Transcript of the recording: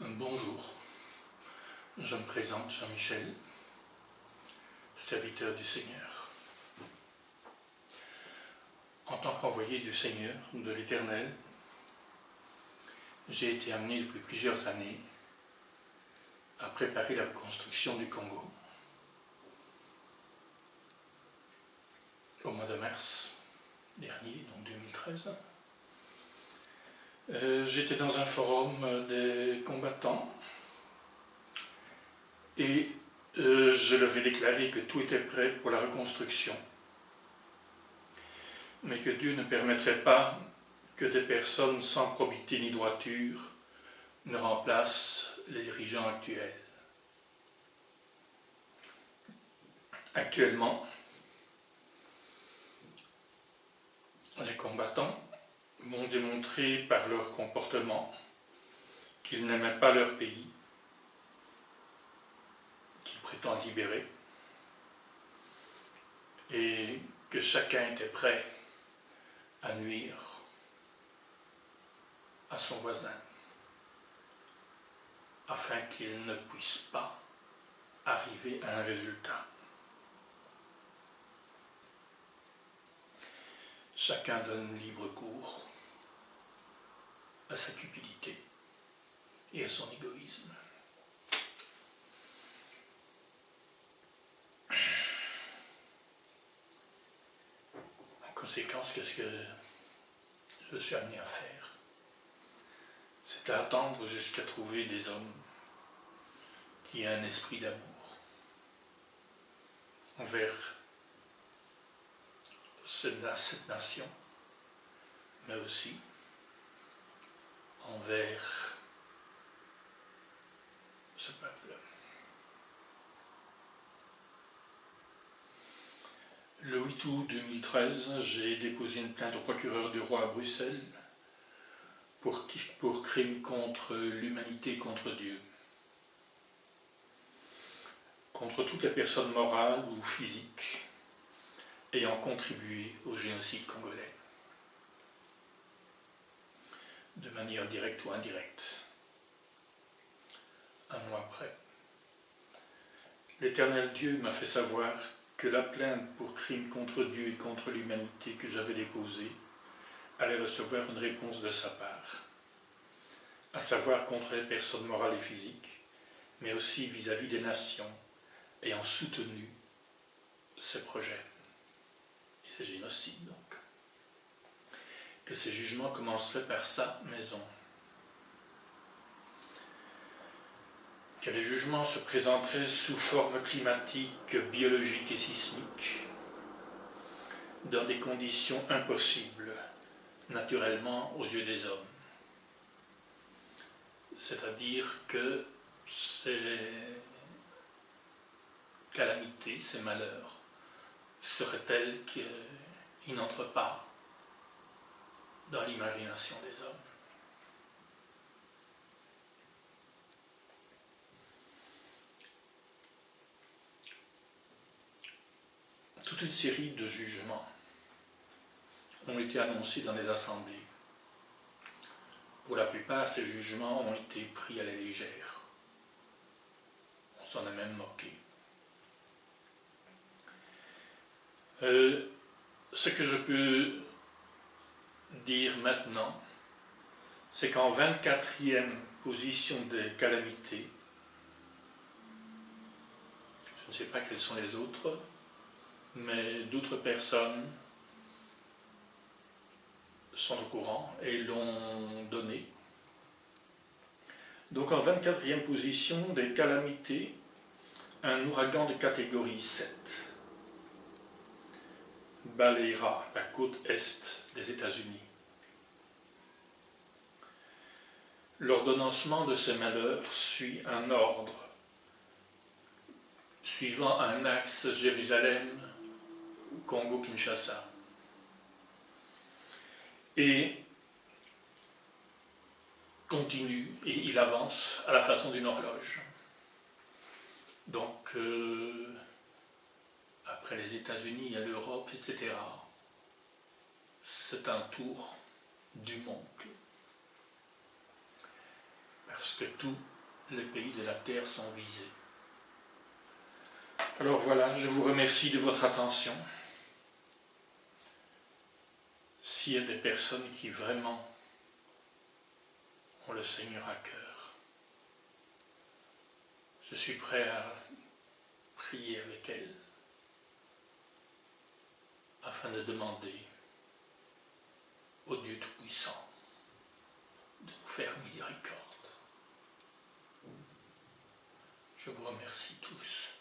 Bonjour, je me présente Jean-Michel, serviteur du Seigneur. En tant qu'envoyé du Seigneur, de l'Éternel, j'ai été amené depuis plusieurs années à préparer la reconstruction du Congo. Au mois de mars dernier, donc 2013, j'étais dans un forum des combattants et je leur ai déclaré que tout était prêt pour la reconstruction, mais que Dieu ne permettrait pas que des personnes sans probité ni droiture ne remplacent les dirigeants actuels. Actuellement, les combattants m'ont démontré par leur comportement qu'ils n'aimaient pas leur pays, qu'ils prétendent libérer, et que chacun était prêt à nuire à son voisin, afin qu'il ne puisse pas arriver à un résultat. Chacun donne libre cours à sa cupidité et à son égoïsme. En conséquence, qu'est-ce que je suis amené à faire? C'est à attendre jusqu'à trouver des hommes qui aient un esprit d'amour envers cette nation, mais aussi envers ce peuple. Le 8 août 2013, j'ai déposé une plainte au procureur du roi à Bruxelles pour crime contre l'humanité, contre Dieu, contre toutes les personnes morales ou physiques ayant contribué au génocide congolais, de manière directe ou indirecte. Un mois après, l'Éternel Dieu m'a fait savoir que la plainte pour crime contre Dieu et contre l'humanité que j'avais déposée allait recevoir une réponse de sa part, à savoir contre les personnes morales et physiques, mais aussi vis-à-vis des nations ayant soutenu ces projets. Et ces génocides, donc. Que ces jugements commenceraient par sa maison. Que les jugements se présenteraient sous forme climatique, biologique et sismique, dans des conditions impossibles, naturellement, aux yeux des hommes. C'est-à-dire que ces calamités, ces malheurs, seraient tels qu'ils n'entrent pas dans l'imagination des hommes. Toute une série de jugements ont été annoncés dans les assemblées. Pour la plupart, ces jugements ont été pris à la légère. On s'en a même moqué. Ce que je peux dire maintenant, c'est qu'en 24e position des calamités, je ne sais pas quels sont les autres, mais d'autres personnes sont au courant et l'ont donné. Donc en 24e position des calamités, un ouragan de catégorie 7 balayera la côte est des États-Unis. L'ordonnancement de ces malheurs suit un ordre suivant un axe Jérusalem-Congo-Kinshasa. Et continue et il avance à la façon d'une horloge. Donc, après les États-Unis, il y a l'Europe, etc. C'est un tour du monde. Parce que tout les pays de la terre sont visés. Alors voilà, je vous remercie de votre attention. S'il y a des personnes qui vraiment ont le Seigneur à cœur, je suis prêt à prier avec elles afin de demander au Dieu Tout-Puissant de nous faire miséricorde. Je vous remercie tous.